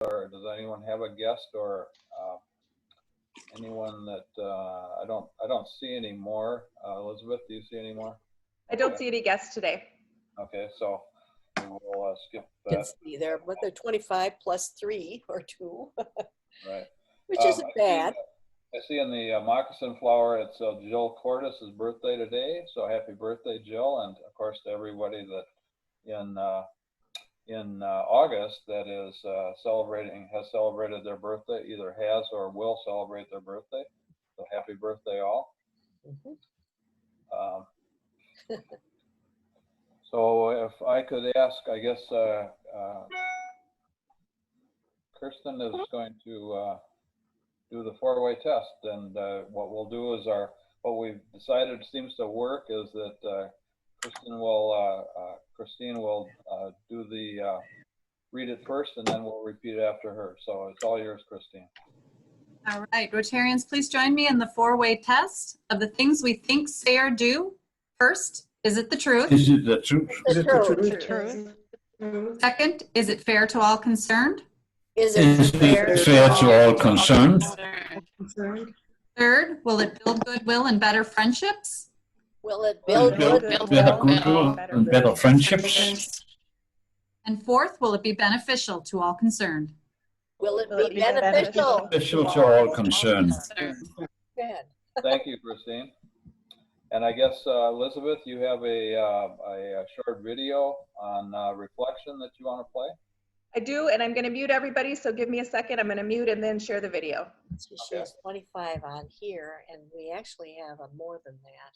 or does anyone have a guest or anyone that I don't see anymore? Elizabeth, do you see any more? I don't see any guests today. Okay, so we'll skip that. You can see there, but they're 25 plus 3 or 2, Right. which isn't bad. I see in the moccasin flower, it's Jill Cordes' birthday today. So happy birthday, Jill. And of course to everybody that in August that is has celebrated their birthday, either has or will celebrate their birthday. So happy birthday all. So if I could ask, I guess Kirsten is going to do the 4-way test, and what we'll do is what we've decided seems to work is that Christine will do the read it first, and then we'll repeat it after her. So it's all yours, Christine. All right, Rotarians, please join me in the 4-way test of the things we think, say, or do. First, is it the truth? Is it the truth? Is it the truth? Second, is it fair to all concerned? Is it fair to all concerned? Third, will it build goodwill and better friendships? Will it build better goodwill and better friendships? And fourth, will it be beneficial to all concerned? Will it be beneficial? Beneficial to all concerned. Good. Thank you, Christine. And I guess, Elizabeth, you have a short video on reflection that you want to play? I do, and I'm going to mute everybody, so give me a second. I'm going to mute and then share the video. She shows 25 on here, and we actually have more than that.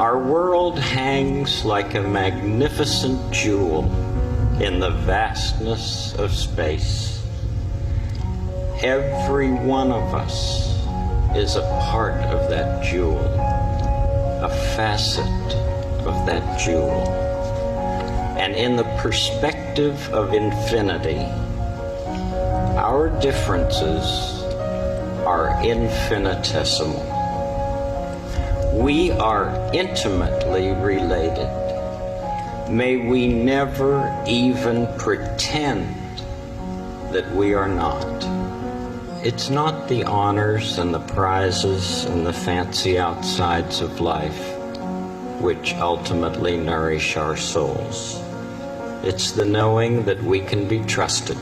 Our world hangs like a magnificent jewel in the vastness of space. Every one of us is a part of that jewel, a facet of that jewel. And in the perspective of infinity, our differences are infinitesimal. We are intimately related. May we never even pretend that we are not. It's not the honors and the prizes and the fancy outsides of life which ultimately nourish our souls. It's the knowing that we can be trusted,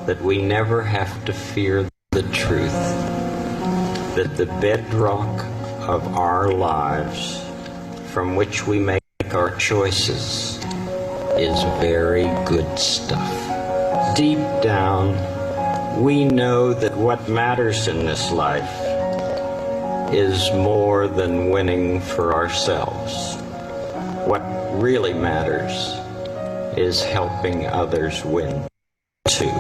that we never have to fear the truth, that the bedrock of our lives from which we make our choices is very good stuff. Deep down, we know that what matters in this life is more than winning for ourselves. What really matters is helping others win too,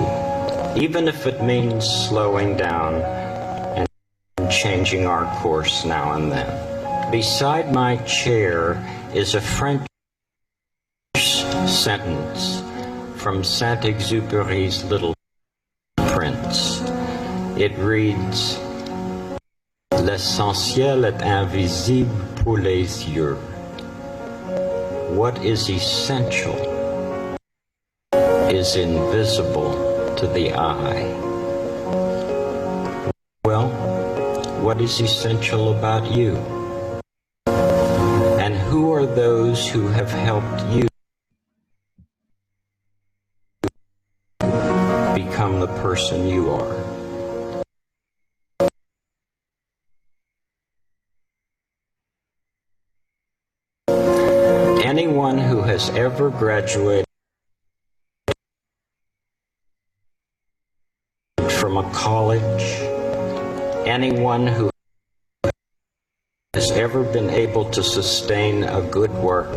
even if it means slowing down and changing our course now and then. Beside my chair is a French sentence from Saint-Exupéry's Little Prince. It reads, "L'essentiel est invisible pour les yeux." What is essential is invisible to the eye. Well, what is essential about you? And who are those who have helped you become the person you are? Anyone who has ever graduated from a college, anyone who has ever been able to sustain a good work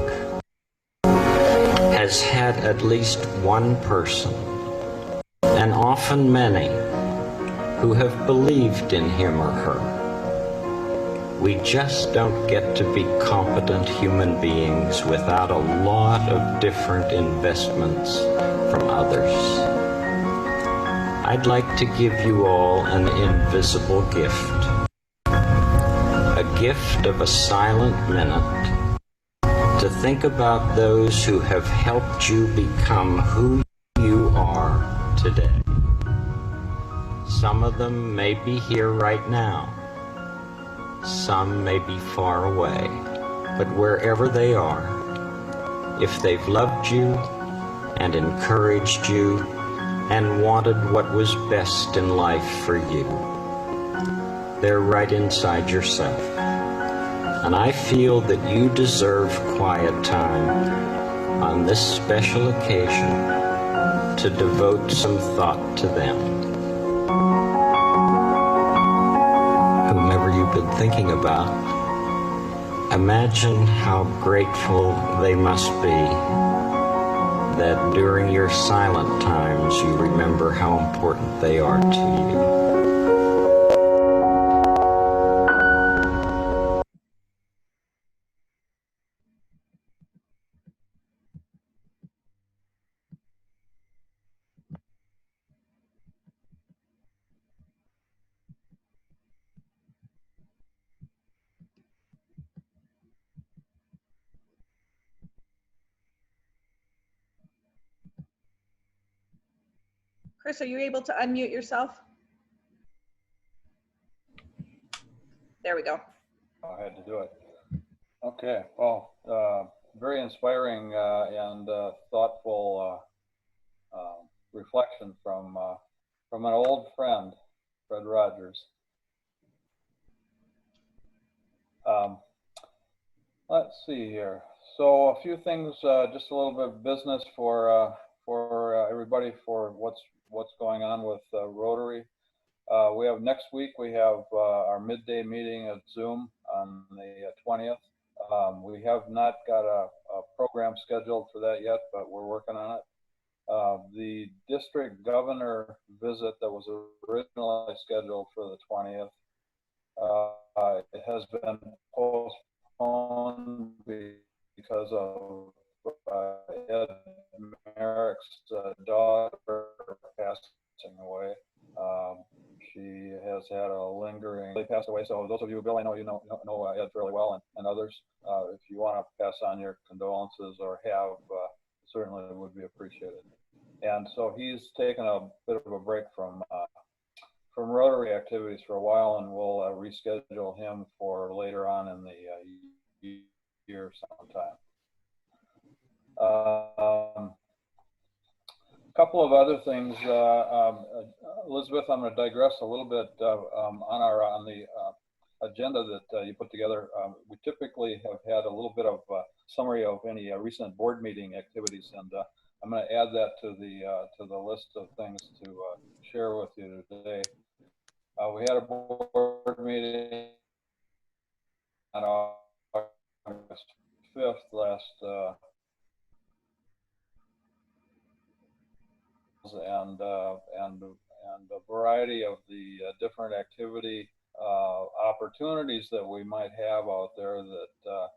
has had at least one person, and often many, who have believed in him or her. We just don't get to be competent human beings without a lot of different investments from others. I'd like to give you all an invisible gift. A gift of a silent minute to think about those who have helped you become who you are today. Some of them may be here right now. Some may be far away, but wherever they are, if they've loved you and encouraged you and wanted what was best in life for you, they're right inside yourself. And I feel that you deserve quiet time on this special occasion to devote some thought to them. Whomever you've been thinking about, imagine how grateful they must be that during your silent times you remember how important they are to you. Chris, are you able to unmute yourself? There we go. I had to do it. Okay, well, very inspiring and thoughtful reflection from an old friend, Fred Rogers. Let's see here. So a few things, just a little bit of business for everybody for what's going on with Rotary. We have next week, we have our midday meeting at Zoom on the 20th. We have not got a program scheduled for that yet, but we're working on it. The district governor visit that was originally scheduled for the 20th, it has been postponed because of Ed Merrick's daughter passing away. She has had a lingering, they passed away. So those of you, Bill, I know you know Ed fairly well, and others, if you want to pass on your condolences or have, certainly would be appreciated. And so he's taken a bit of a break from Rotary activities for a while, and we'll reschedule him for later on in the year sometime. A couple of other things, Elizabeth, I'm going to digress a little bit on the agenda that you put together. We typically have had a little bit of summary of any recent board meeting activities, and I'm going to add that to the list of things to share with you today. We had a board meeting on August 5th last. And a variety of the different activity opportunities that we might have out there, that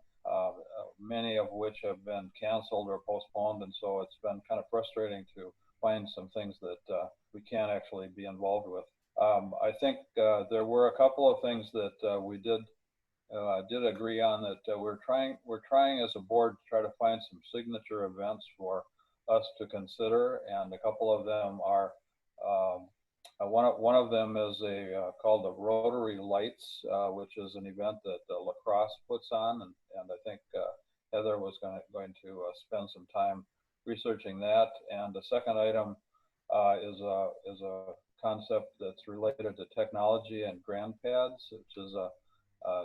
many of which have been canceled or postponed, and so it's been kind of frustrating to find some things that we can't actually be involved with. I think there were a couple of things that we did agree on, that we're trying as a board to try to find some signature events for us to consider, and a couple of them are one of them is called the Rotary Lights, which is an event that La Crosse puts on, and I think Heather was going to spend some time researching that. And the second item is a concept that's related to technology and GrandPads, which is a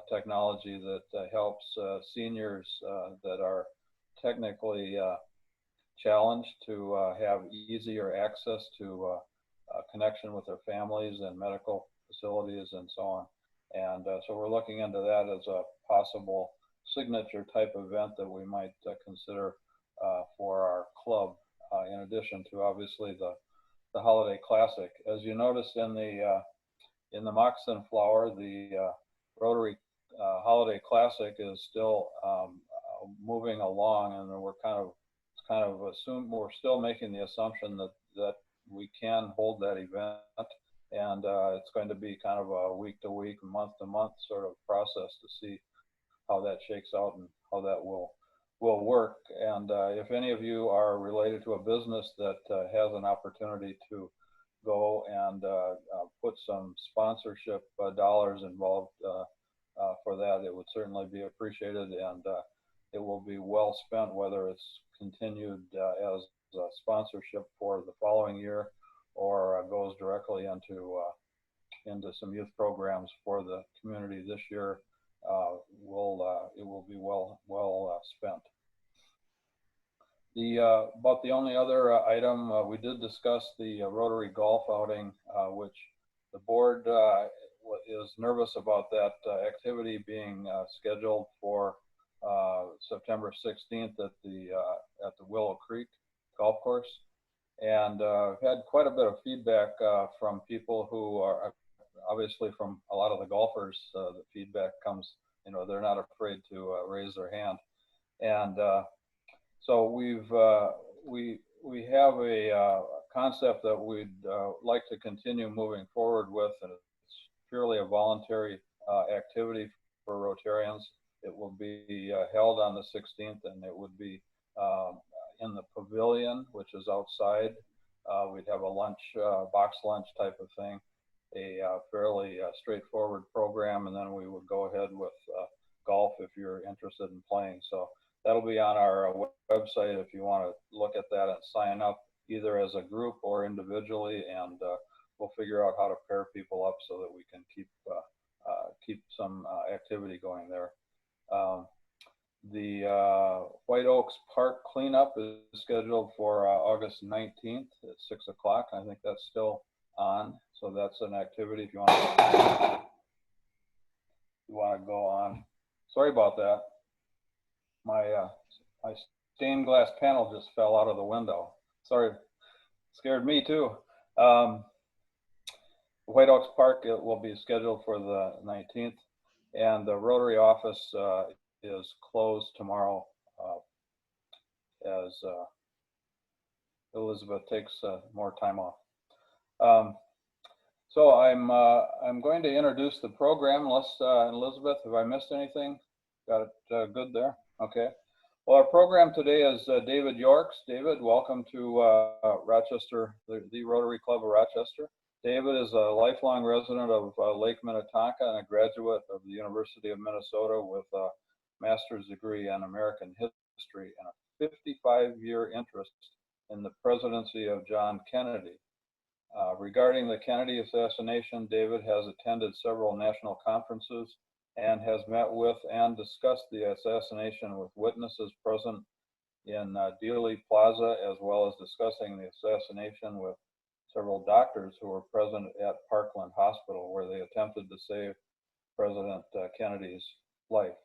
technology that helps seniors that are technically challenged to have easier access to connection with their families and medical facilities and so on. And so we're looking into that as a possible signature type event that we might consider for our club, in addition to obviously the Holiday Classic. As you noticed in the in the Moccasin Flower, the Rotary Holiday Classic is still moving along, and we're we're still making the assumption that we can hold that event, and it's going to be kind of a week to week, month to month sort of process to see how that shakes out and how that will work. And if any of you are related to a business that has an opportunity to go and put some sponsorship dollars involved for that, it would certainly be appreciated, and it will be well spent, whether it's continued as sponsorship for the following year or goes directly into some youth programs for the community this year. It will be well spent. About the only other item, we did discuss the Rotary golf outing, which the board is nervous about that activity being scheduled for September 16th at the Willow Creek Golf Course, and had quite a bit of feedback from people who are obviously from a lot of the golfers. The feedback comes, they're not afraid to raise their hand, and so we have a concept that we'd like to continue moving forward with, and it's purely a voluntary activity for Rotarians. It will be held on the 16th, and it would be in the pavilion, which is outside. We'd have a lunch, box lunch type of thing, a fairly straightforward program, and then we would go ahead with golf if you're interested in playing. So that'll be on our website if you want to look at that and sign up either as a group or individually, and we'll figure out how to pair people up so that we can keep some activity going there. The White Oaks Park cleanup is scheduled for August 19th at 6 o'clock. I think that's still on, so that's an activity if you want to go on. Sorry about that. My stained glass panel just fell out of the window. Sorry, scared me too. White Oaks Park, it will be scheduled for the 19th, and the Rotary office is closed tomorrow as Elizabeth takes more time off. So I'm going to introduce the program. Unless Elizabeth, have I missed anything? Got it good there? Okay. Well, our program today is David Yorks. David, welcome to Rochester, the Rotary Club of Rochester. David is a lifelong resident of Lake Minnetonka and a graduate of the University of Minnesota with a master's degree in American history and a 55-year interest in the presidency of John Kennedy. Regarding the Kennedy assassination, David has attended several national conferences and has met with and discussed the assassination with witnesses present in Dealey Plaza, as well as discussing the assassination with several doctors who were present at Parkland Hospital, where they attempted to save President Kennedy's life.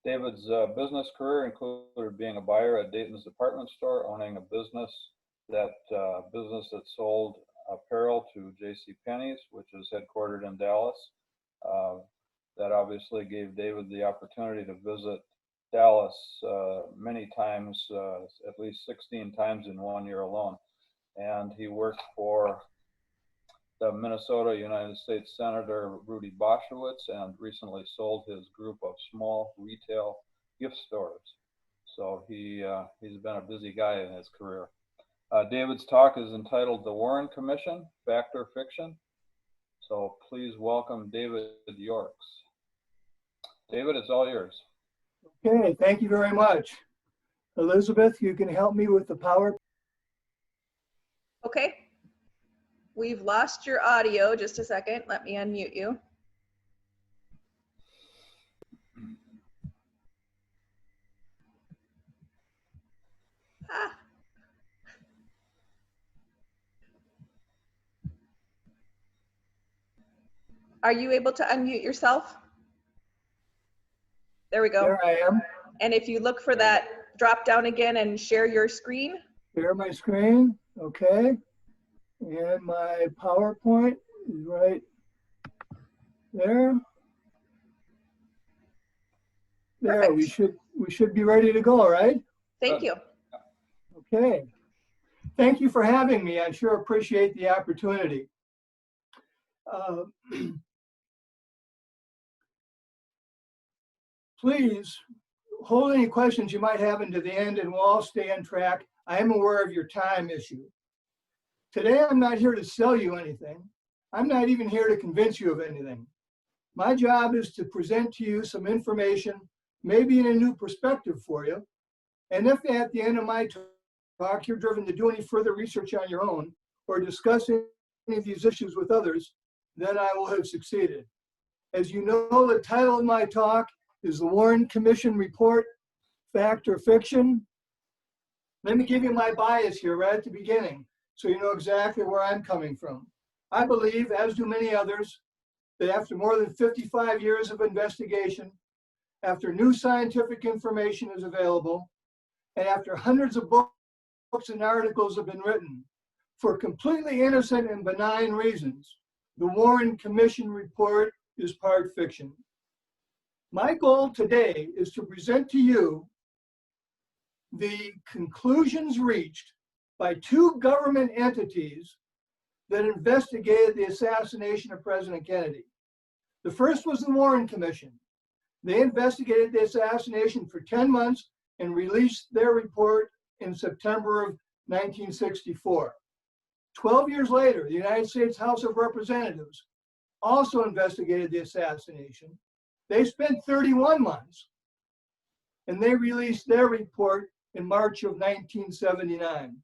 David's business career included being a buyer at Dayton's department store, owning a business that sold apparel to JCPenney's, which is headquartered in Dallas. That obviously gave David the opportunity to visit Dallas many times, at least 16 times in 1 year alone. And he worked for the Minnesota United States Senator Rudy Boschwitz and recently sold his group of small retail gift stores. So he's been a busy guy in his career. David's talk is entitled The Warren Commission, Fact or Fiction? So please welcome David Yorks. David, it's all yours. Okay, thank you very much. Elizabeth, you can help me with the power. Okay. We've lost your audio. Just a second. Let me unmute you. Ah. Are you able to unmute yourself? There we go. There I am. And if you look for that drop down again and share your screen. Share my screen. Okay. And my PowerPoint is right There. There, Perfect. we should be ready to go, right? Thank you. Okay. Thank you for having me. I sure appreciate the opportunity. Please hold any questions you might have into the end, and we'll all stay on track. I am aware of your time issue. Today, I'm not here to sell you anything. I'm not even here to convince you of anything. My job is to present to you some information, maybe in a new perspective for you. And if at the end of my talk, you're driven to do any further research on your own or discuss any of these issues with others, then I will have succeeded. As you know, the title of my talk is the Warren Commission Report, Fact or Fiction. Let me give you my bias here right at the beginning so you know exactly where I'm coming from. I believe, as do many others, that after more than 55 years of investigation, after new scientific information is available, and after hundreds of books and articles have been written for completely innocent and benign reasons, the Warren Commission report is part fiction. My goal today is to present to you the conclusions reached by two government entities that investigated the assassination of President Kennedy. The first was the Warren Commission. They investigated the assassination for 10 months and released their report in September of 1964. 12 years later, the United States House of Representatives also investigated the assassination. They spent 31 months, and they released their report in March of 1979.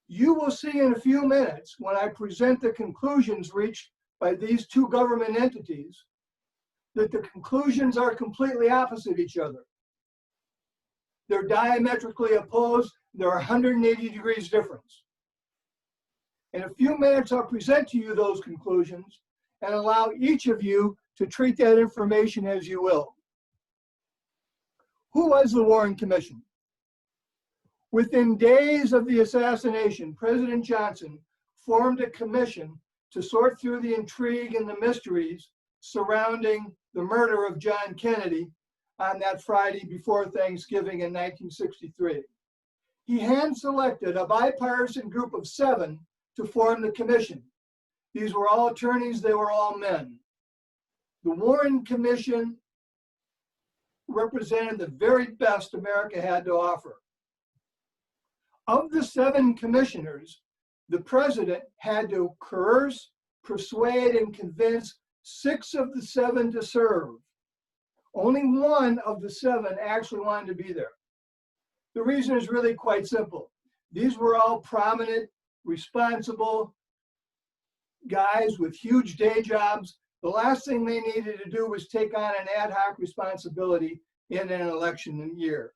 You will see in a few minutes, when I present the conclusions reached by these two government entities, that the conclusions are completely opposite each other. They're diametrically opposed. They're 180 degrees difference. In a few minutes, I'll present to you those conclusions and allow each of you to treat that information as you will. Who was the Warren Commission? Within days of the assassination, President Johnson formed a commission to sort through the intrigue and the mysteries surrounding the murder of John Kennedy on that Friday before Thanksgiving in 1963. He hand-selected a bipartisan group of 7 to form the commission. These were all attorneys, they were all men. The Warren Commission represented the very best America had to offer. Of the 7 commissioners, the president had to coerce, persuade, and convince 6 of the 7 to serve. Only 1 of the 7 actually wanted to be there. The reason is really quite simple. These were all prominent, responsible guys with huge day jobs. The last thing they needed to do was take on an ad hoc responsibility in an election year.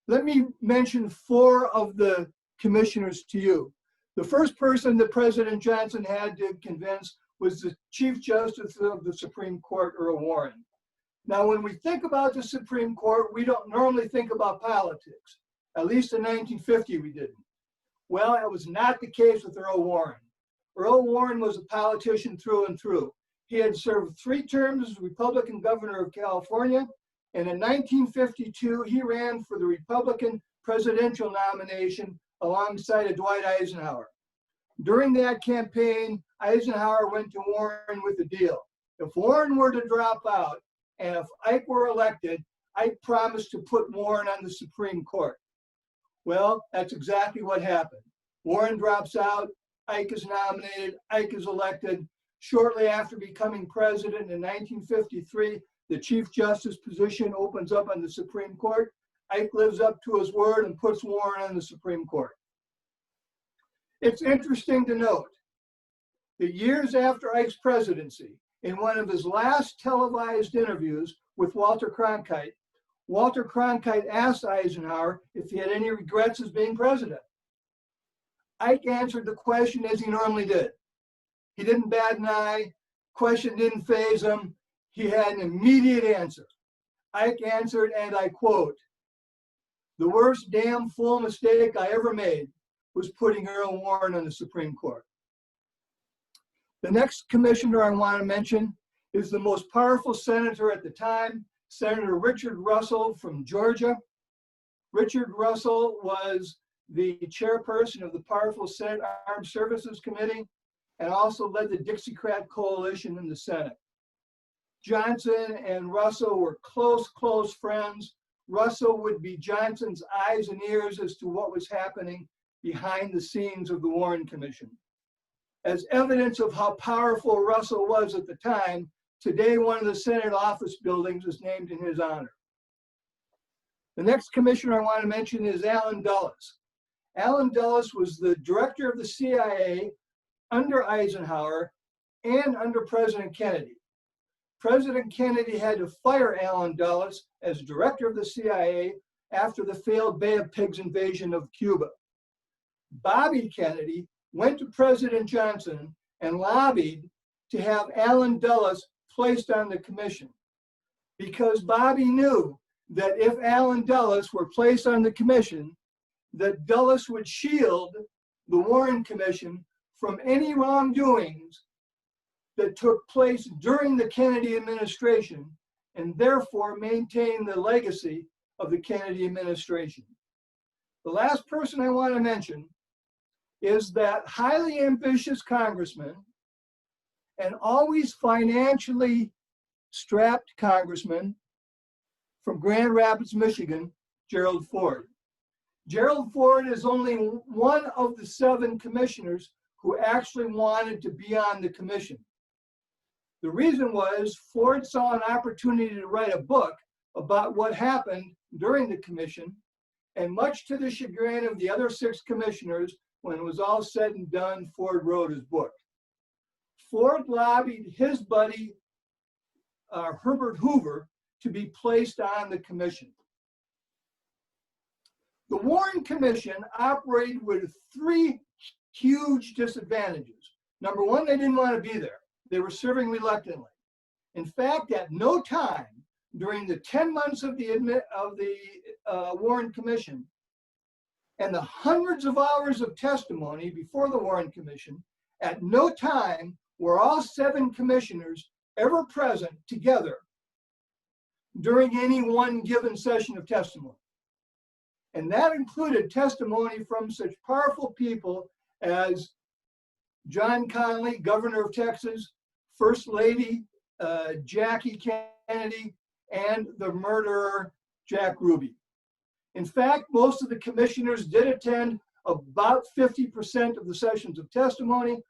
Let me mention 4 of the commissioners to you. The first person that President Johnson had to convince was the Chief Justice of the Supreme Court, Earl Warren. Now, when we think about the Supreme Court, we don't normally think about politics. At least in 1950, we didn't. Well, that was not the case with Earl Warren. Earl Warren was a politician through and through. He had served 3 terms as Republican governor of California, and in 1952, he ran for the Republican presidential nomination alongside of Dwight Eisenhower. During that campaign, Eisenhower went to Warren with a deal. If Warren were to drop out, and if Ike were elected, Ike promised to put Warren on the Supreme Court. Well, that's exactly what happened. Warren drops out, Ike is nominated, Ike is elected. Shortly after becoming president in 1953, the Chief Justice position opens up on the Supreme Court. Ike lives up to his word and puts Warren on the Supreme Court. It's interesting to note that years after Ike's presidency, in one of his last televised interviews with Walter Cronkite asked Eisenhower if he had any regrets as being president. Ike answered the question as he normally did. He didn't bat an eye, question didn't faze him. He had an immediate answer. Ike answered, and I quote, "The worst damn fool mistake I ever made was putting Earl Warren on the Supreme Court." The next commissioner I want to mention is the most powerful senator at the time, Senator Richard Russell from Georgia. Richard Russell was the chairperson of the powerful Senate Armed Services Committee and also led the Dixiecrat coalition in the Senate. Johnson and Russell were close friends. Russell would be Johnson's eyes and ears as to what was happening behind the scenes of the Warren Commission. As evidence of how powerful Russell was at the time, today one of the Senate office buildings is named in his honor. The next commissioner I want to mention is Allen Dulles. Allen Dulles was the director of the CIA under Eisenhower and under President Kennedy. President Kennedy had to fire Allen Dulles as director of the CIA after the failed Bay of Pigs invasion of Cuba. Bobby Kennedy went to President Johnson and lobbied to have Allen Dulles placed on the commission because Bobby knew that if Allen Dulles were placed on the commission, that Dulles would shield the Warren Commission from any wrongdoings that took place during the Kennedy administration and therefore maintain the legacy of the Kennedy administration. The last person I want to mention is that highly ambitious congressman and always financially strapped congressman from Grand Rapids, Michigan, Gerald Ford. Gerald Ford is only one of the 7 commissioners who actually wanted to be on the commission. The reason was Ford saw an opportunity to write a book about what happened during the commission, and much to the chagrin of the other 6 commissioners, when it was all said and done, Ford wrote his book. Ford lobbied his buddy, Herbert Hoover, to be placed on the commission. The Warren Commission operated with 3 huge disadvantages. Number one, they didn't want to be there. They were serving reluctantly. In fact, at no time during the 10 months of the Warren Commission and the hundreds of hours of testimony before the Warren Commission, at no time were all 7 commissioners ever present together during any one given session of testimony. And that included testimony from such powerful people as John Connally, governor of Texas, First Lady Jackie Kennedy, and the murderer Jack Ruby. In fact, most of the commissioners did attend about 50% of the sessions of testimony.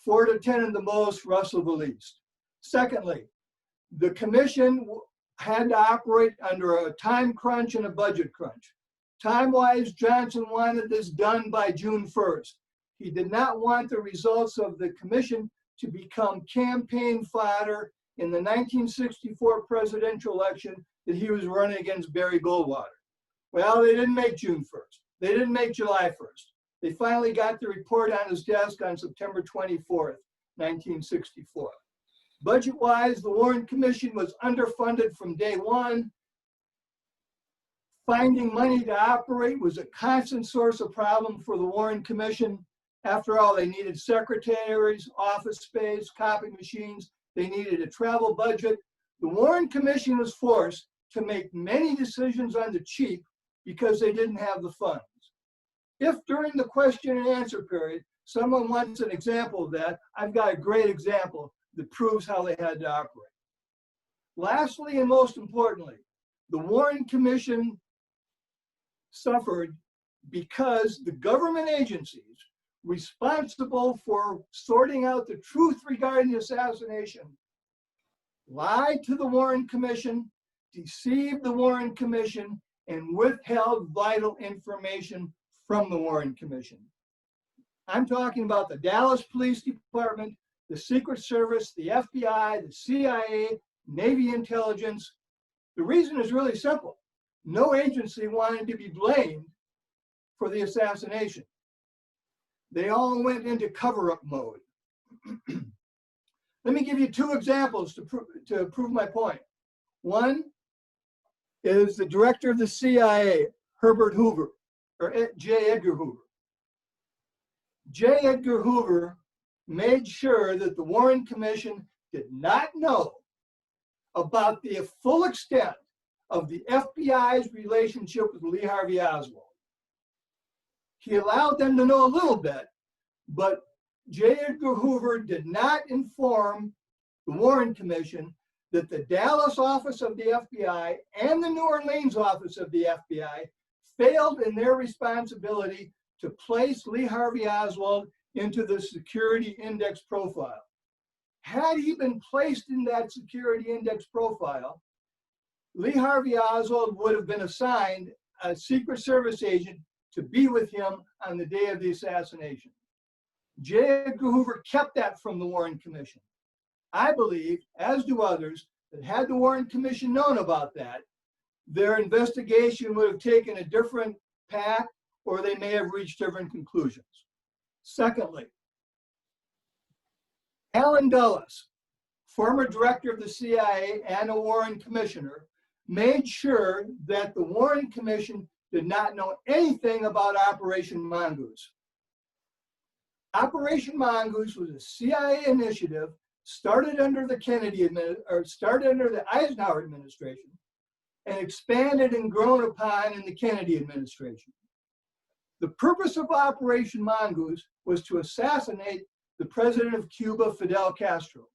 Ford attended the most, Russell the least. Secondly, the commission had to operate under a time crunch and a budget crunch. Time-wise, Johnson wanted this done by June 1st. He did not want the results of the commission to become campaign fodder in the 1964 presidential election that he was running against Barry Goldwater. Well, they didn't make June 1st. They didn't make July 1st. They finally got the report on his desk on September 24th, 1964. Budget-wise, the Warren Commission was underfunded from day one. Finding money to operate was a constant source of problem for the Warren Commission. After all, they needed secretaries, office space, copy machines. They needed a travel budget. The Warren Commission was forced to make many decisions on the cheap because they didn't have the funds. If during the question and answer period, someone wants an example of that, I've got a great example that proves how they had to operate. Lastly, and most importantly, the Warren Commission suffered because the government agencies responsible for sorting out the truth regarding the assassination lied to the Warren Commission, deceived the Warren Commission, and withheld vital information from the Warren Commission. I'm talking about the Dallas Police Department, the Secret Service, the FBI, the CIA, Navy intelligence. The reason is really simple. No agency wanted to be blamed for the assassination. They all went into cover-up mode. Let me give you 2 examples to prove my point. One is the director of the CIA, Herbert Hoover, or J. Edgar Hoover. J. Edgar Hoover made sure that the Warren Commission did not know about the full extent of the FBI's relationship with Lee Harvey Oswald. He allowed them to know a little bit, but J. Edgar Hoover did not inform the Warren Commission that the Dallas office of the FBI and the New Orleans office of the FBI failed in their responsibility to place Lee Harvey Oswald into the security index profile. Had he been placed in that security index profile, Lee Harvey Oswald would have been assigned a Secret Service agent to be with him on the day of the assassination. J. Edgar Hoover kept that from the Warren Commission. I believe, as do others, that had the Warren Commission known about that, their investigation would have taken a different path, or they may have reached different conclusions. Secondly, Alan Dulles, former director of the CIA and a Warren Commissioner, made sure that the Warren Commission did not know anything about Operation Mongoose. Operation Mongoose was a CIA initiative started under the Eisenhower administration and expanded and grown upon in the Kennedy administration. The purpose of Operation Mongoose was to assassinate the president of Cuba, Fidel Castro.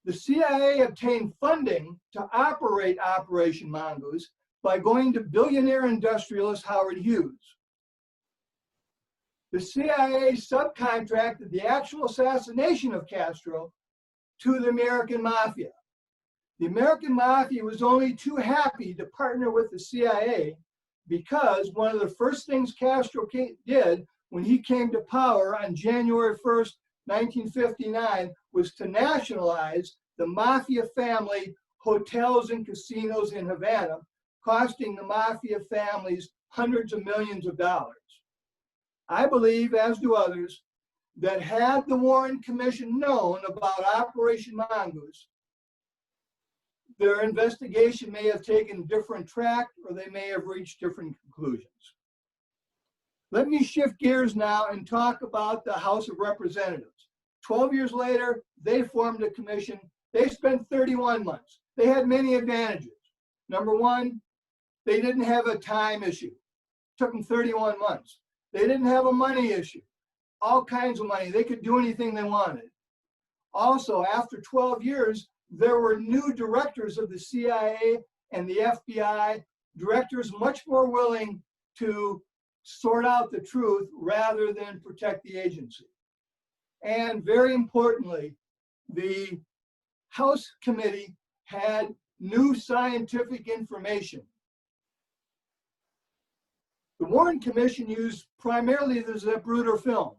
The CIA obtained funding to operate Operation Mongoose by going to billionaire industrialist Howard Hughes. The CIA subcontracted the actual assassination of Castro to the American Mafia. The American Mafia was only too happy to partner with the CIA because one of the first things Castro did when he came to power on January 1st, 1959, was to nationalize the Mafia family hotels and casinos in Havana, costing the Mafia families hundreds of millions of dollars. I believe, as do others, that had the Warren Commission known about Operation Mongoose, their investigation may have taken a different track, or they may have reached different conclusions. Let me shift gears now and talk about the House of Representatives. 12 years later, they formed a commission. They spent 31 months. They had many advantages. Number one, they didn't have a time issue. It took them 31 months. They didn't have a money issue. All kinds of money. They could do anything they wanted. Also, after 12 years, there were new directors of the CIA and the FBI, directors much more willing to sort out the truth rather than protect the agency. And very importantly, the House committee had new scientific information. The Warren Commission used primarily the Zapruder film.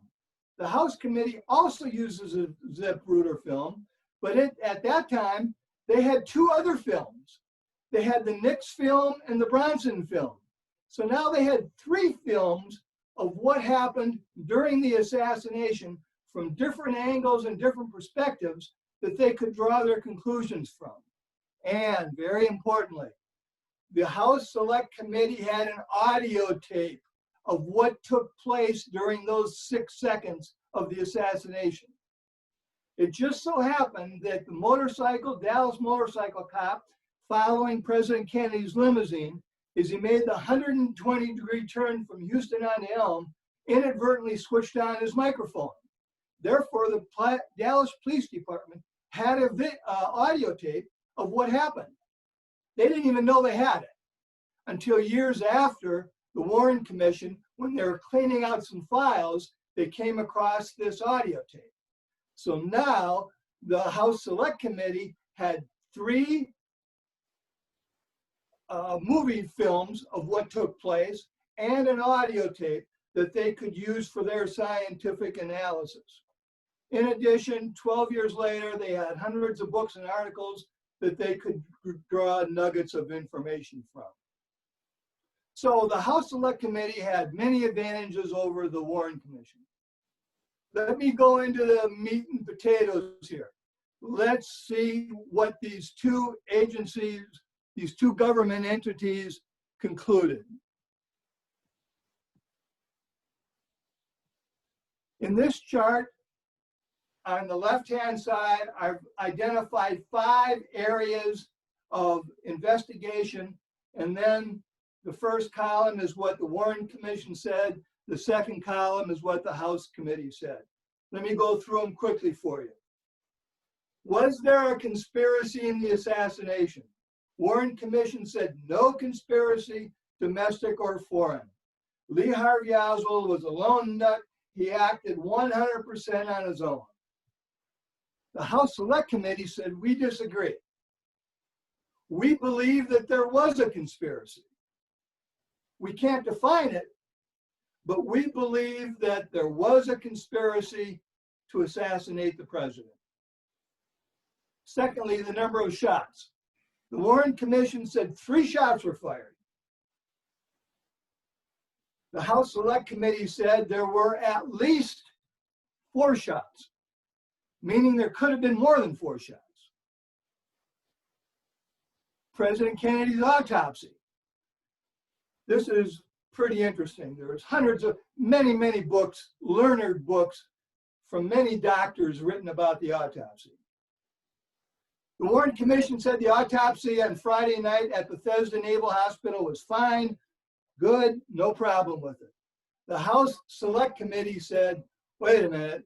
The House committee also uses a Zapruder film, but at that time, they had two other films. They had the Nix film and the Bronson film. So now they had three films of what happened during the assassination from different angles and different perspectives that they could draw their conclusions from. And very importantly, the House Select Committee had an audio tape of what took place during those 6 seconds of the assassination. It just so happened that the Dallas motorcycle cop following President Kennedy's limousine, as he made the 120-degree turn from Houston on Elm, inadvertently switched on his microphone. Therefore, the Dallas Police Department had an audio tape of what happened. They didn't even know they had it until years after the Warren Commission, when they were cleaning out some files, they came across this audio tape. So now the House Select Committee had three movie films of what took place and an audio tape that they could use for their scientific analysis. In addition, 12 years later, they had hundreds of books and articles that they could draw nuggets of information from. So the House Select Committee had many advantages over the Warren Commission. Let me go into the meat and potatoes here. Let's see what these two agencies, these two government entities concluded. In this chart, on the left-hand side, I've identified 5 areas of investigation. And then the first column is what the Warren Commission said. The second column is what the House Committee said. Let me go through them quickly for you. Was there a conspiracy in the assassination? Warren Commission said no conspiracy, domestic or foreign. Lee Harvey Oswald was a lone nut. He acted 100% on his own. The House Select Committee said, we disagree. We believe that there was a conspiracy. We can't define it, but we believe that there was a conspiracy to assassinate the president. Secondly, the number of shots. The Warren Commission said 3 shots were fired. The House Select Committee said there were at least 4 shots, meaning there could have been more than 4 shots. President Kennedy's autopsy. This is pretty interesting. There's hundreds of, many books, learned books from many doctors written about the autopsy. The Warren Commission said the autopsy on Friday night at Bethesda Naval Hospital was fine, good, no problem with it. The House Select Committee said, wait a minute,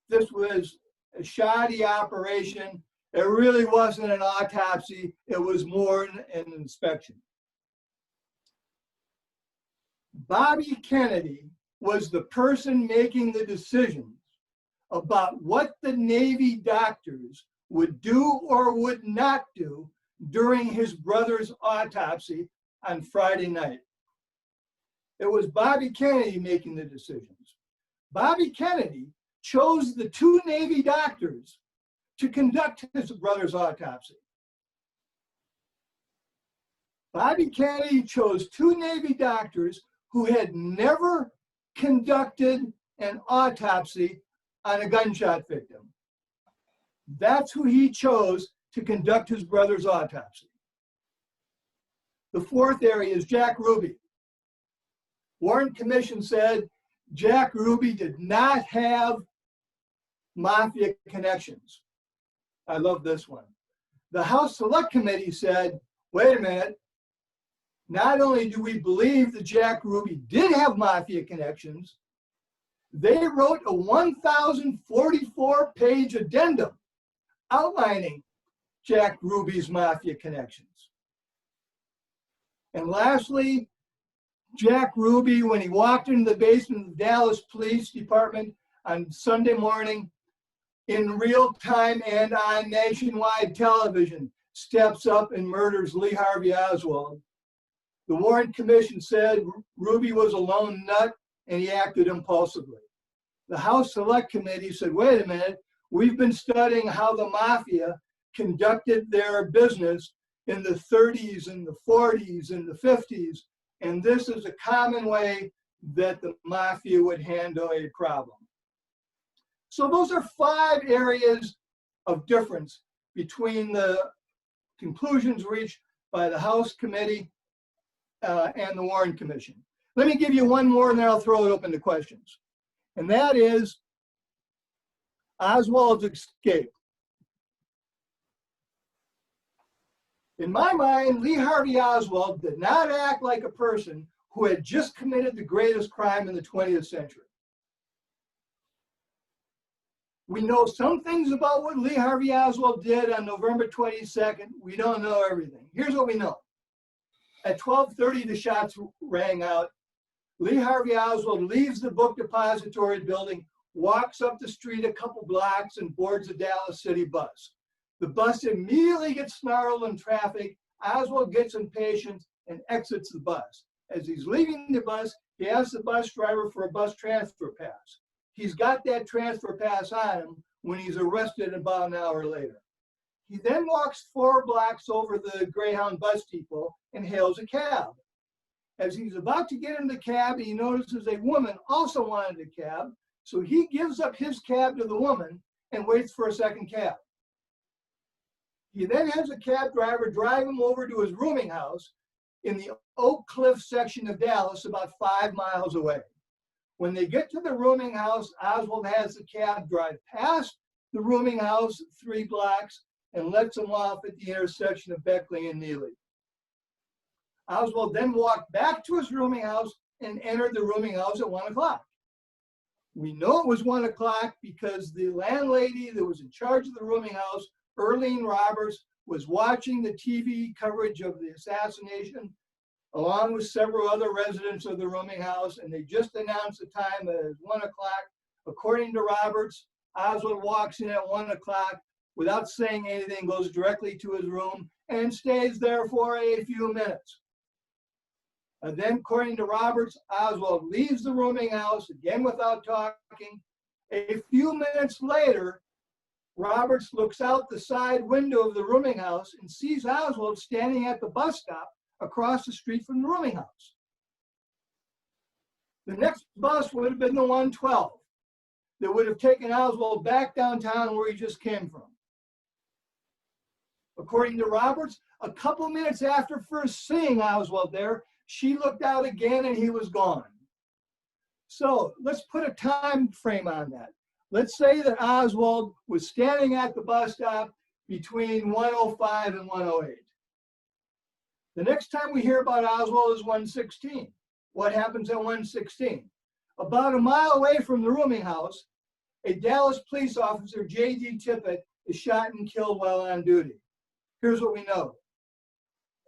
this was a shoddy operation. It really wasn't an autopsy. It was more an inspection. Bobby Kennedy was the person making the decisions about what the Navy doctors would do or would not do during his brother's autopsy on Friday night. It was Bobby Kennedy making the decisions. Bobby Kennedy chose the 2 Navy doctors to conduct his brother's autopsy. Bobby Kennedy chose 2 Navy doctors who had never conducted an autopsy on a gunshot victim. That's who he chose to conduct his brother's autopsy. The 4th area is Jack Ruby. Warren Commission said Jack Ruby did not have mafia connections. I love this one. The House Select Committee said, wait a minute, not only do we believe that Jack Ruby did have mafia connections, they wrote a 1,044-page addendum outlining Jack Ruby's mafia connections. And lastly, Jack Ruby, when he walked into the basement of the Dallas Police Department on Sunday morning, in real time and on nationwide television, steps up and murders Lee Harvey Oswald. The Warren Commission said Ruby was a lone nut and he acted impulsively. The House Select Committee said, wait a minute, we've been studying how the mafia conducted their business in the 30s and the 40s and the 50s, and this is a common way that the mafia would handle a problem. So those are 5 areas of difference between the conclusions reached by the House Committee and the Warren Commission. Let me give you one more and then I'll throw it open to questions. And that is Oswald's escape. In my mind, Lee Harvey Oswald did not act like a person who had just committed the greatest crime in the 20th century. We know some things about what Lee Harvey Oswald did on November 22nd. We don't know everything. Here's what we know. At 12:30, the shots rang out. Lee Harvey Oswald leaves the book depository building, walks up the street a couple blocks, and boards a Dallas City bus. The bus immediately gets snarled in traffic. Oswald gets impatient and exits the bus. As he's leaving the bus, he asks the bus driver for a bus transfer pass. He's got that transfer pass on him when he's arrested about an hour later. He then walks 4 blocks over the Greyhound bus depot and hails a cab. As he's about to get in the cab, he notices a woman also wanted a cab, so he gives up his cab to the woman and waits for a second cab. He then has a cab driver drive him over to his rooming house in the Oak Cliff section of Dallas, about 5 miles away. When they get to the rooming house, Oswald has the cab drive past the rooming house 3 blocks and lets them off at the intersection of Beckley and Dealey. Oswald then walked back to his rooming house and entered the rooming house at 1 o'clock. We know it was 1 o'clock because the landlady that was in charge of the rooming house, Earlene Roberts, was watching the TV coverage of the assassination along with several other residents of the rooming house, and they just announced the time as 1 o'clock. According to Roberts, Oswald walks in at 1 o'clock without saying anything, goes directly to his room and stays there for a few minutes. And then, according to Roberts, Oswald leaves the rooming house, again without talking. A few minutes later, Roberts looks out the side window of the rooming house and sees Oswald standing at the bus stop across the street from the rooming house. The next bus would have been the 112 that would have taken Oswald back downtown where he just came from. According to Roberts, a couple minutes after first seeing Oswald there, she looked out again and he was gone. So let's put a time frame on that. Let's say that Oswald was standing at the bus stop between 1:05 and 1:08. The next time we hear about Oswald is 1:16. What happens at 1:16? About a mile away from the rooming house, a Dallas police officer, J.D. Tippett, is shot and killed while on duty. Here's what we know.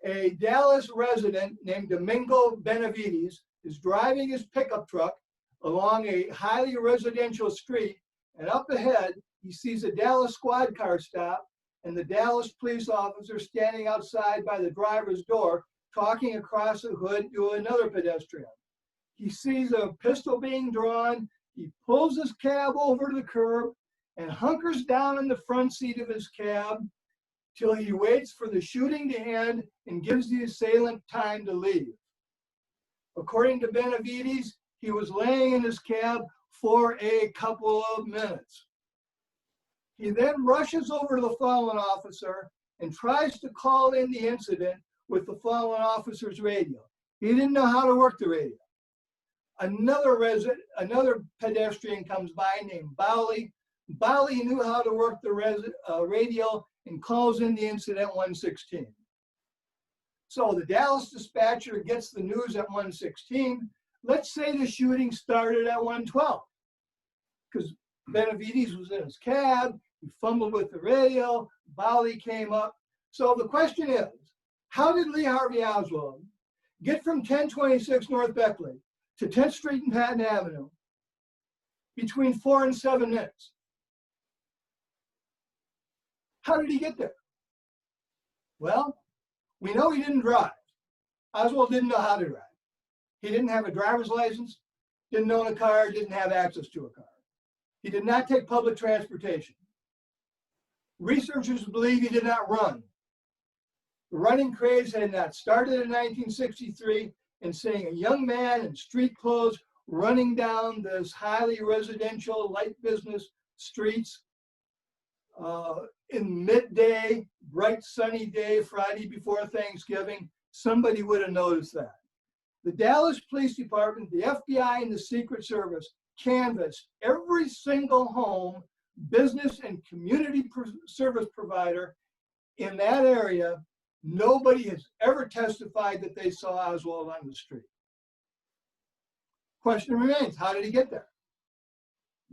A Dallas resident named Domingo Benavides is driving his pickup truck along a highly residential street, and up ahead, he sees a Dallas squad car stop and the Dallas police officer standing outside by the driver's door, talking across the hood to another pedestrian. He sees a pistol being drawn. He pulls his cab over to the curb and hunkers down in the front seat of his cab till he waits for the shooting to end and gives the assailant time to leave. According to Benavides, he was laying in his cab for a couple of minutes. He then rushes over to the fallen officer and tries to call in the incident with the fallen officer's radio. He didn't know how to work the radio. Another pedestrian comes by named Bowley. Bowley knew how to work the radio and calls in the incident at 1:16. So the Dallas dispatcher gets the news at 1:16. Let's say the shooting started at 1:12 because Benavides was in his cab. He fumbled with the radio. Bowley came up. So the question is, how did Lee Harvey Oswald get from 1026 North Beckley to 10th Street and Patton Avenue between 4 and 7 minutes? How did he get there? Well, we know he didn't drive. Oswald didn't know how to drive. He didn't have a driver's license, didn't own a car, didn't have access to a car. He did not take public transportation. Researchers believe he did not run. The running craze had not started in 1963, and seeing a young man in street clothes running down this highly residential, light business streets in midday, bright sunny day, Friday before Thanksgiving, somebody would have noticed that. The Dallas Police Department, the FBI, and the Secret Service canvassed every single home, business, and community service provider in that area. Nobody has ever testified that they saw Oswald on the street. Question remains, how did he get there?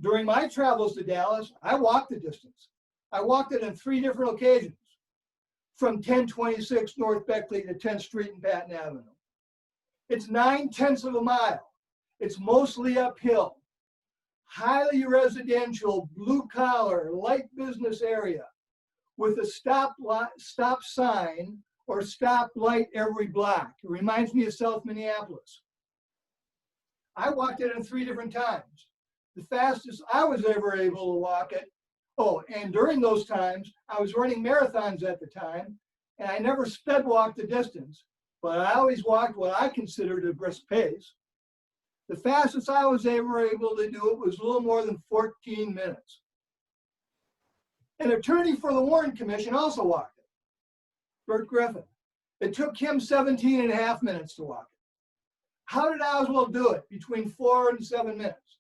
During my travels to Dallas, I walked the distance. I walked it on 3 different occasions, from 1026 North Beckley to 10th Street and Patton Avenue. It's 9/10 of a mile. It's mostly uphill. Highly residential, blue-collar, light business area with a stop sign or stop light every block. It reminds me of South Minneapolis. I walked it in 3 different times. The fastest I was ever able to walk it. Oh, and during those times, I was running marathons at the time, and I never sped walked the distance, but I always walked what I considered a brisk pace. The fastest I was ever able to do it was a little more than 14 minutes. An attorney for the Warren Commission also walked it, Bert Griffin. It took him 17 and a half minutes to walk it. How did Oswald do it between 4 and 7 minutes?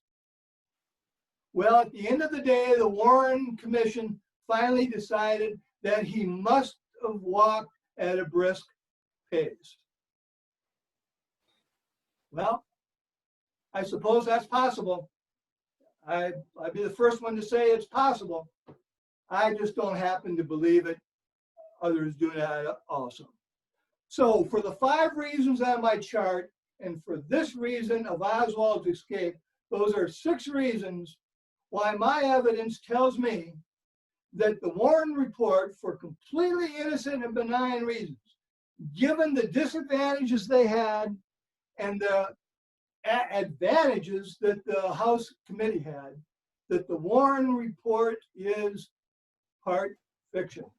Well, at the end of the day, the Warren Commission finally decided that he must have walked at a brisk pace. Well, I suppose that's possible. I'd be the first one to say it's possible. I just don't happen to believe it. Others do that also. So for the 5 reasons on my chart, and for this reason of Oswald's escape, those are 6 reasons why my evidence tells me that the Warren report, for completely innocent and benign reasons, given the disadvantages they had and the advantages that the House committee had, that the Warren report is part fiction.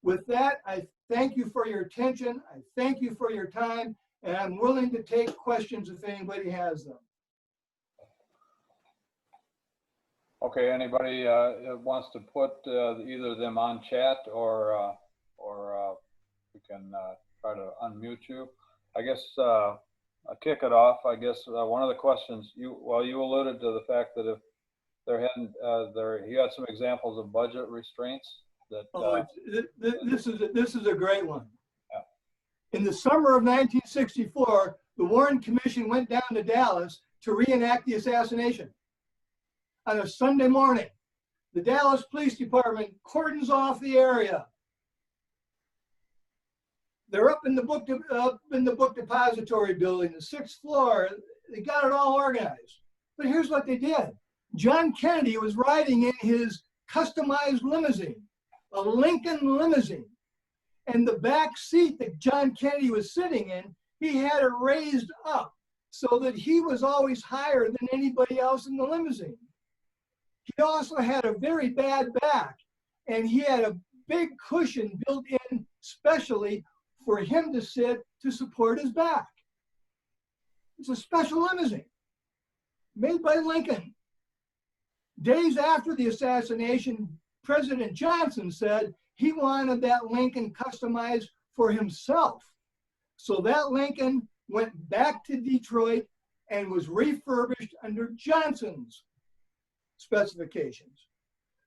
With that, I thank you for your attention. I thank you for your time, and I'm willing to take questions if anybody has them. Okay, anybody wants to put either of them on chat, or we can try to unmute you. I guess I'll kick it off. I guess one of the questions you alluded to the fact that if there hadn't you had some examples of budget restraints that. This is a great one. Yeah. In the summer of 1964, the Warren Commission went down to Dallas to reenact the assassination. On a Sunday morning, the Dallas Police Department cordons off the area. They're up in the book depository building, the 6th floor. They got it all organized. But here's what they did. John Kennedy was riding in his customized limousine, a Lincoln limousine. And the back seat that John Kennedy was sitting in, he had it raised up so that he was always higher than anybody else in the limousine. He also had a very bad back, and he had a big cushion built in specially for him to sit to support his back. It's a special limousine made by Lincoln. Days after the assassination, President Johnson said he wanted that Lincoln customized for himself. So that Lincoln went back to Detroit and was refurbished under Johnson's specifications.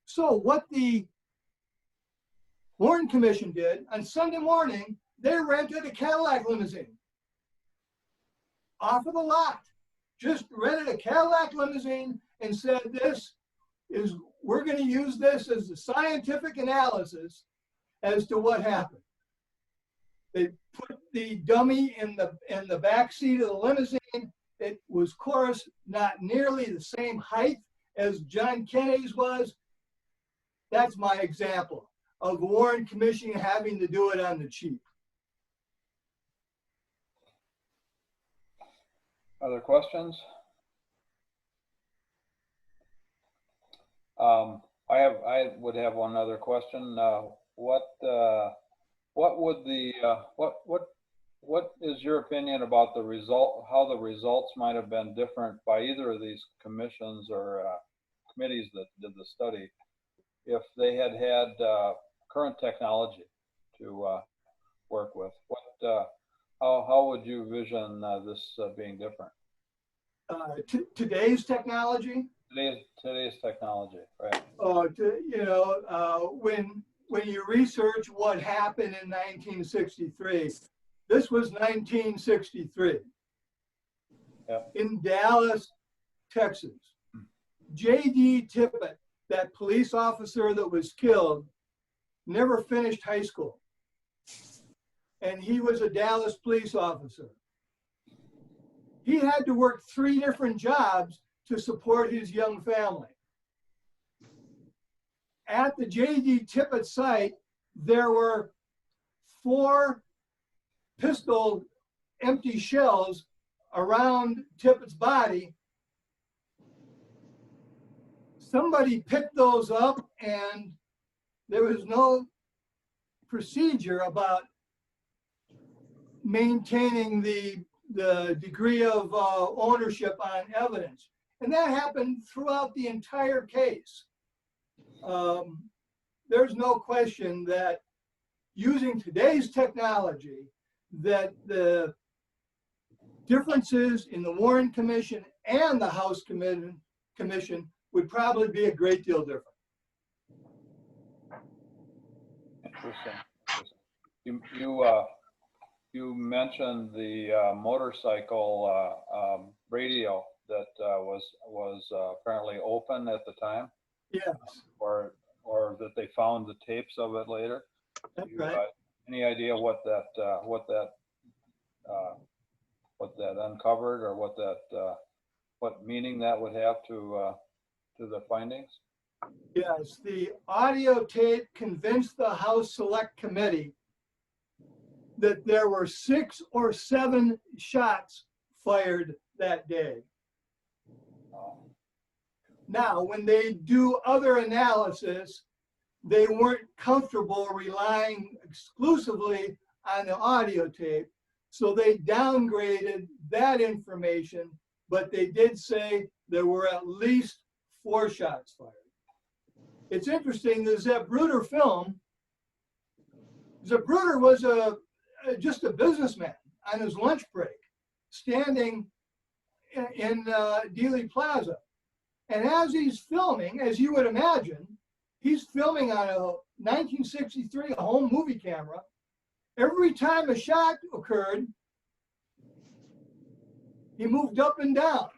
So what the Warren Commission did on Sunday morning, they rented a Cadillac limousine off of the lot. Just rented a Cadillac limousine and said, we're going to use this as a scientific analysis as to what happened. They put the dummy in the back seat of the limousine. It was, of course, not nearly the same height as John Kennedy's was. That's my example of the Warren Commission having to do it on the cheap. Other questions? I would have one other question. What is your opinion about the result? How the results might have been different by either of these commissions or committees that did the study, if they had current technology to work with? How would you vision this being different? Today's technology? Today's technology, right? When you research what happened in 1963, this was 1963. Yep. In Dallas, Texas. J.D. Tippit, that police officer that was killed, never finished high school. And he was a Dallas police officer. He had to work 3 different jobs to support his young family. At the J.D. Tippit site, there were 4 pistol empty shells around Tippit's body. Somebody picked those up, and there was no procedure about maintaining the degree of ownership on evidence. And that happened throughout the entire case. There's no question that using today's technology, that the differences in the Warren Commission and the House Commission would probably be a great deal different. Interesting. You mentioned the motorcycle radio that was apparently open at the time, Yes, or that they found the tapes of it later. that's You, right. any idea what that uncovered, or what meaning that would have to the findings? Yes, the audio tape convinced the House Select Committee that there were 6 or 7 shots fired that day. Now, when they do other analysis, they weren't comfortable relying exclusively on the audio tape, so they downgraded that information, but they did say there were at least 4 shots fired. It's interesting, the Zapruder film, Zapruder was just a businessman on his lunch break, standing in Dealey Plaza. And as he's filming, as you would imagine, he's filming on a 1963 home movie camera. Every time a shot occurred, he moved up and down.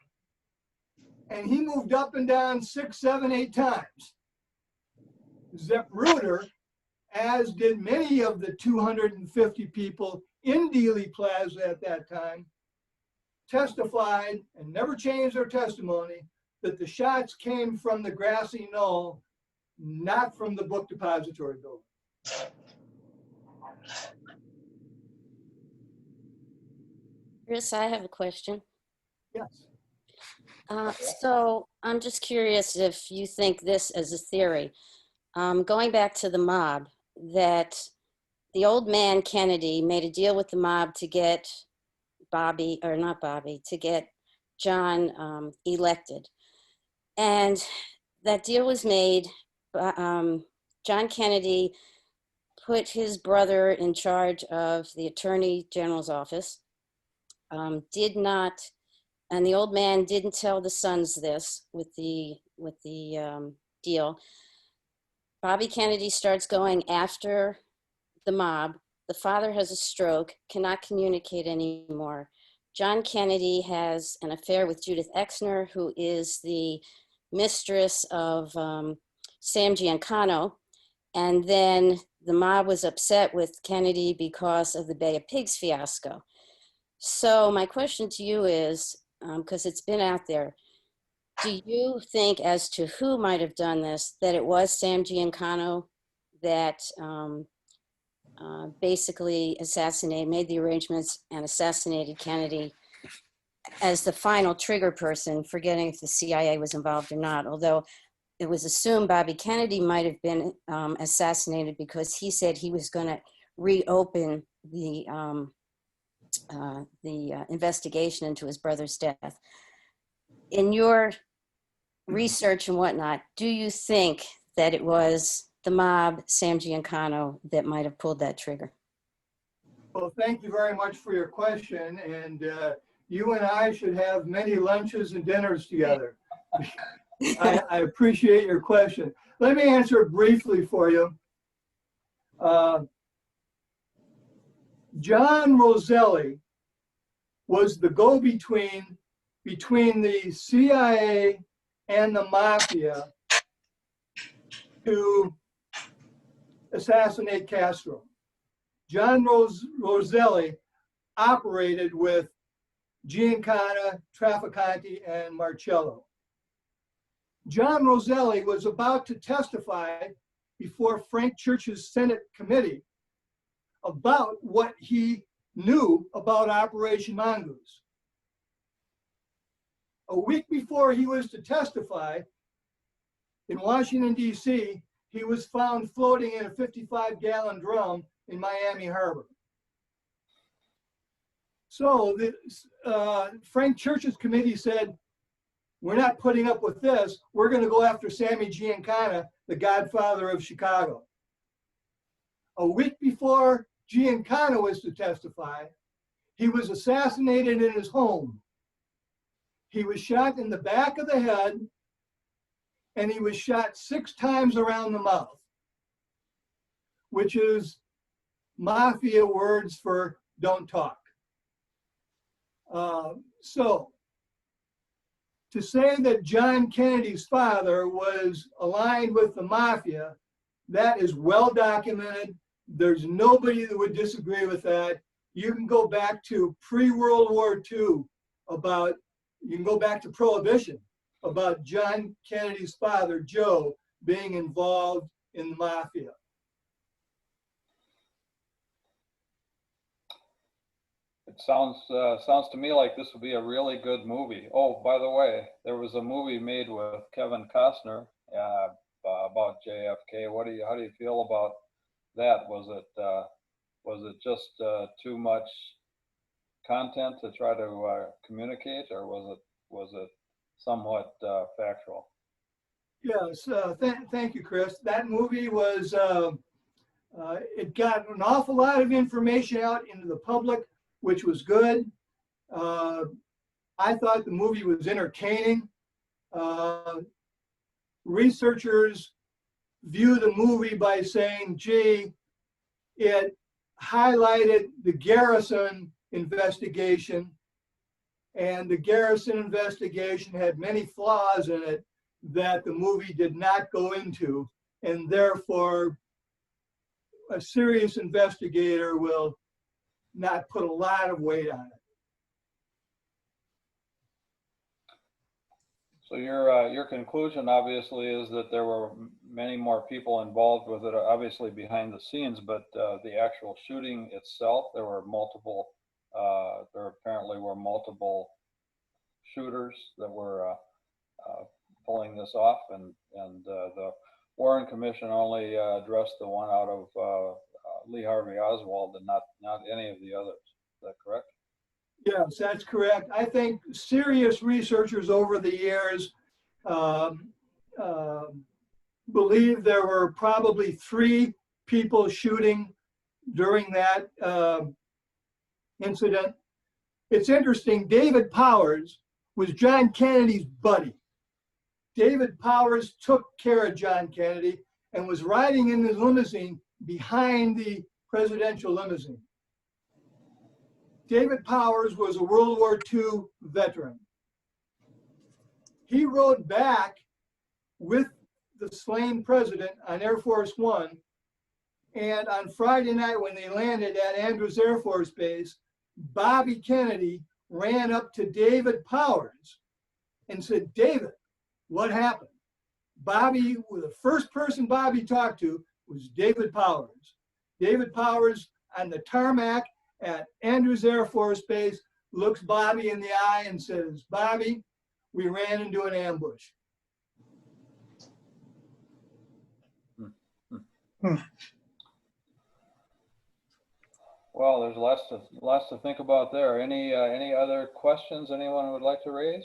And he moved up and down 6, 7, 8 times. Zapruder, as did many of the 250 people in Dealey Plaza at that time, testified and never changed their testimony that the shots came from the grassy knoll, not from the book depository building. Chris, I have a question. Yes. So I'm just curious if you think this as a theory. Going back to the mob, that the old man Kennedy made a deal with the mob to get to get John elected. And that deal was made, John Kennedy put his brother in charge of the Attorney General's office, and the old man didn't tell the sons this with the deal. Bobby Kennedy starts going after the mob. The father has a stroke, cannot communicate anymore. John Kennedy has an affair with Judith Exner, who is the mistress of Sam Giancano. And then the mob was upset with Kennedy because of the Bay of Pigs fiasco. So my question to you is, because it's been out there, do you think, as to who might have done this, that it was Sam Giancano that basically made the arrangements and assassinated Kennedy as the final trigger person, forgetting if the CIA was involved or not, although it was assumed Bobby Kennedy might have been assassinated because he said he was going to reopen the investigation into his brother's death. In your research and whatnot, do you think that it was the mob, Sam Giancano, that might have pulled that trigger? Well, thank you very much for your question. And you and I should have many lunches and dinners together. I appreciate your question. Let me answer it briefly for you. John Roselli was the go-between between the CIA and the mafia to assassinate Castro. John Roselli operated with Giancana, Trafficante, and Marcello. John Roselli was about to testify before Frank Church's Senate committee about what he knew about Operation Mongoose. A week before he was to testify in Washington, D.C., he was found floating in a 55-gallon drum in Miami Harbor. So Frank Church's committee said, we're not putting up with this. We're going to go after Sammy Giancana, the godfather of Chicago. A week before Giancana was to testify, He was assassinated in his home. He was shot in the back of the head, and he was shot 6 times around the mouth, which is mafia words for don't talk. So to say that John Kennedy's father was aligned with the mafia, that is well documented. There's nobody that would disagree with that. You can go back to pre-World War II you can go back to Prohibition about John Kennedy's father, Joe, being involved in the mafia. It sounds to me like this would be a really good movie. Oh, by the way, there was a movie made with Kevin Costner about JFK. How do you feel about that? Was it just too much content to try to communicate, or was it somewhat factual? Yes, thank you, Chris. That movie was, it got an awful lot of information out into the public, which was good. I thought the movie was entertaining. Researchers view the movie by saying, gee, it highlighted the Garrison investigation, and the Garrison investigation had many flaws in it that the movie did not go into, and therefore a serious investigator will not put a lot of weight on it. So your conclusion obviously is that there were many more people involved with it, obviously behind the scenes, but the actual shooting itself, there apparently were multiple shooters that were pulling this off, and the Warren Commission only addressed the one out of Lee Harvey Oswald and not any of the others. Is that correct? Yes, that's correct. I think serious researchers over the years believe there were probably 3 people shooting during that incident. It's interesting, David Powers was John Kennedy's buddy. David Powers took care of John Kennedy and was riding in his limousine behind the presidential limousine. David Powers was a World War II veteran. He rode back with the slain president on Air Force One, and on Friday night when they landed at Andrews Air Force Base, Bobby Kennedy ran up to David Powers and said, David, what happened? Bobby, the first person Bobby talked to was David Powers. David Powers on the tarmac at Andrews Air Force Base looks Bobby in the eye and says, Bobby, we ran into an ambush. Well, there's lots to think about there. Any other questions anyone would like to raise?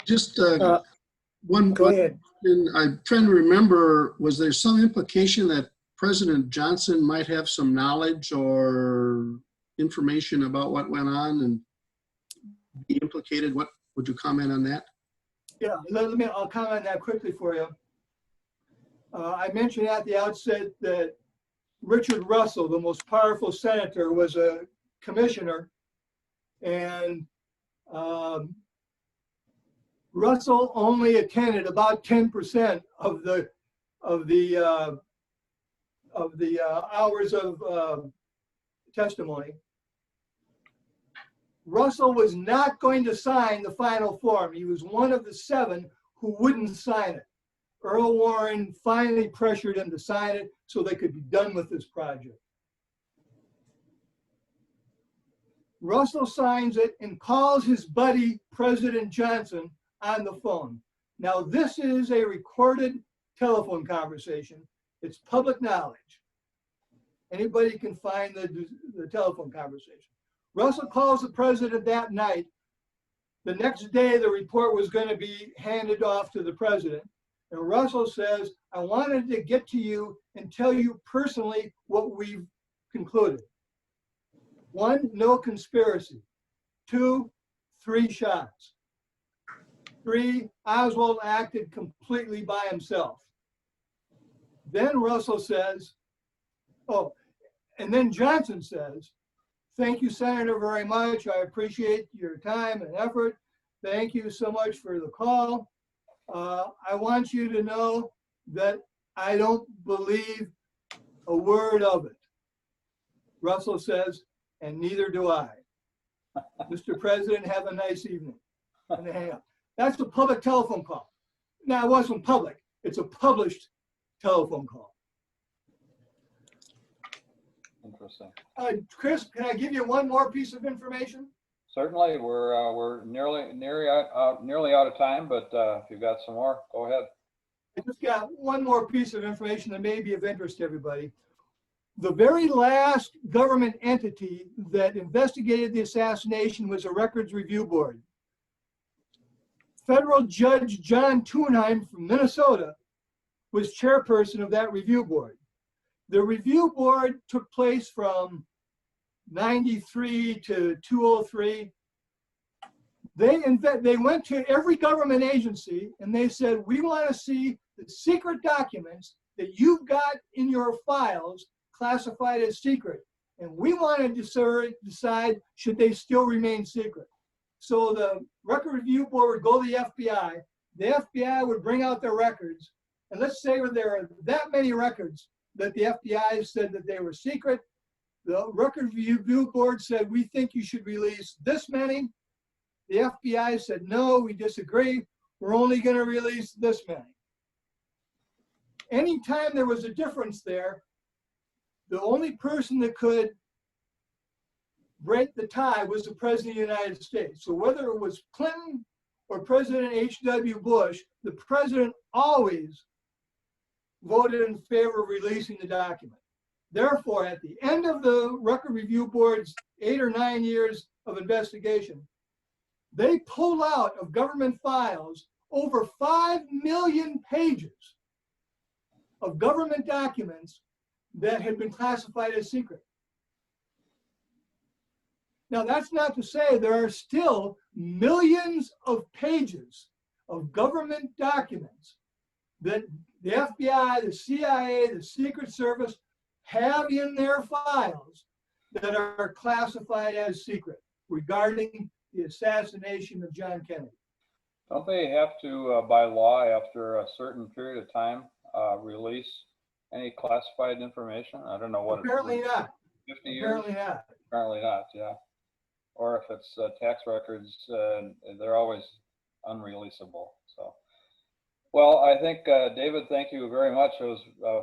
Just one Go ahead. question. I'm trying to remember, was there some implication that President Johnson might have some knowledge or information about what went on and be implicated? What would you comment on that? Yeah, I'll comment on that quickly for you. I mentioned at the outset that Richard Russell, the most powerful senator, was a commissioner, and Russell only attended about 10% of the hours of testimony. Russell was not going to sign the final form. He was one of the 7 who wouldn't sign it. Earl Warren finally pressured him to sign it so they could be done with this project. Russell signs it and calls his buddy, President Johnson, on the phone. Now, this is a recorded telephone conversation. It's public knowledge. Anybody can find the telephone conversation. Russell calls the president that night. The next day, the report was going to be handed off to the president. And Russell says, I wanted to get to you and tell you personally what we've concluded. 1, no conspiracy. 2, 3 shots. 3, Oswald acted completely by himself. Then Russell says, oh, and then Johnson says, thank you, Senator, very much. I appreciate your time and effort. Thank you so much for the call. I want you to know that I don't believe a word of it. Russell says, and neither do I. Mr. President, have a nice evening. And they hang up. That's a public telephone call. Now, it wasn't public. It's a published telephone call. Interesting. Chris, can I give you one more piece of information? Certainly, we're nearly out of time, but if you've got some more, go ahead. I just got one more piece of information that may be of interest to everybody. The very last government entity that investigated the assassination was a Records Review Board. Federal Judge John Thunheim from Minnesota was chairperson of that review board. The review board took place from 93 to 203. They went to every government agency and they said, we want to see the secret documents that you've got in your files classified as secret. And we want to decide should they still remain secret. So the Record Review Board would go to the FBI. The FBI would bring out their records. And let's say there are that many records that the FBI said that they were secret. The Record Review Board said, we think you should release this many. The FBI said, no, we disagree. We're only going to release this many. Anytime there was a difference there, the only person that could break the tie was the President of the United States. So whether it was Clinton or President H.W. Bush, the president always voted in favor of releasing the document. Therefore, at the end of the Record Review Board's 8 or 9 years of investigation, they pulled out of government files over 5 million pages of government documents that had been classified as secret. Now, that's not to say there are still millions of pages of government documents that the FBI, the CIA, the Secret Service have in their files that are classified as secret regarding the assassination of John Kennedy. Don't they have to, by law, after a certain period of time, release any classified information? I don't know what. Apparently not. 50 years? Apparently not. Apparently not, yeah. Or if it's tax records, they're always unreleasable. So, well, I think, David, thank you very much. It was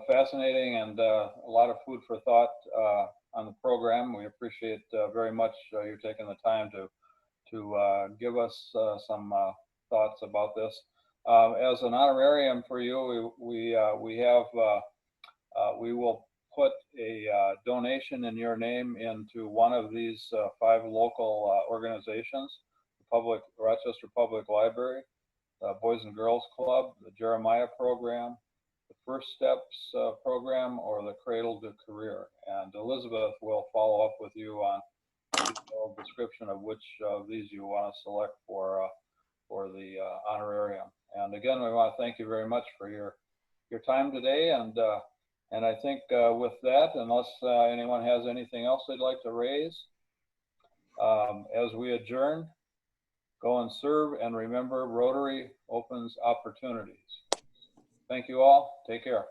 fascinating and a lot of food for thought on the program. We appreciate very much you taking the time to give us some thoughts about this. As an honorarium for you, we will put a donation in your name into one of these 5 local organizations: the Rochester Public Library, the Boys and Girls Club, the Jeremiah Program, the First Steps Program, or the Cradle to Career. And Elizabeth will follow up with you on a detailed description of which of these you want to select for the honorarium. And again, we want to thank you very much for your time today. And I think with that, unless anyone has anything else they'd like to raise, as we adjourn, go and serve, and remember, Rotary opens opportunities. Thank you all. Take care.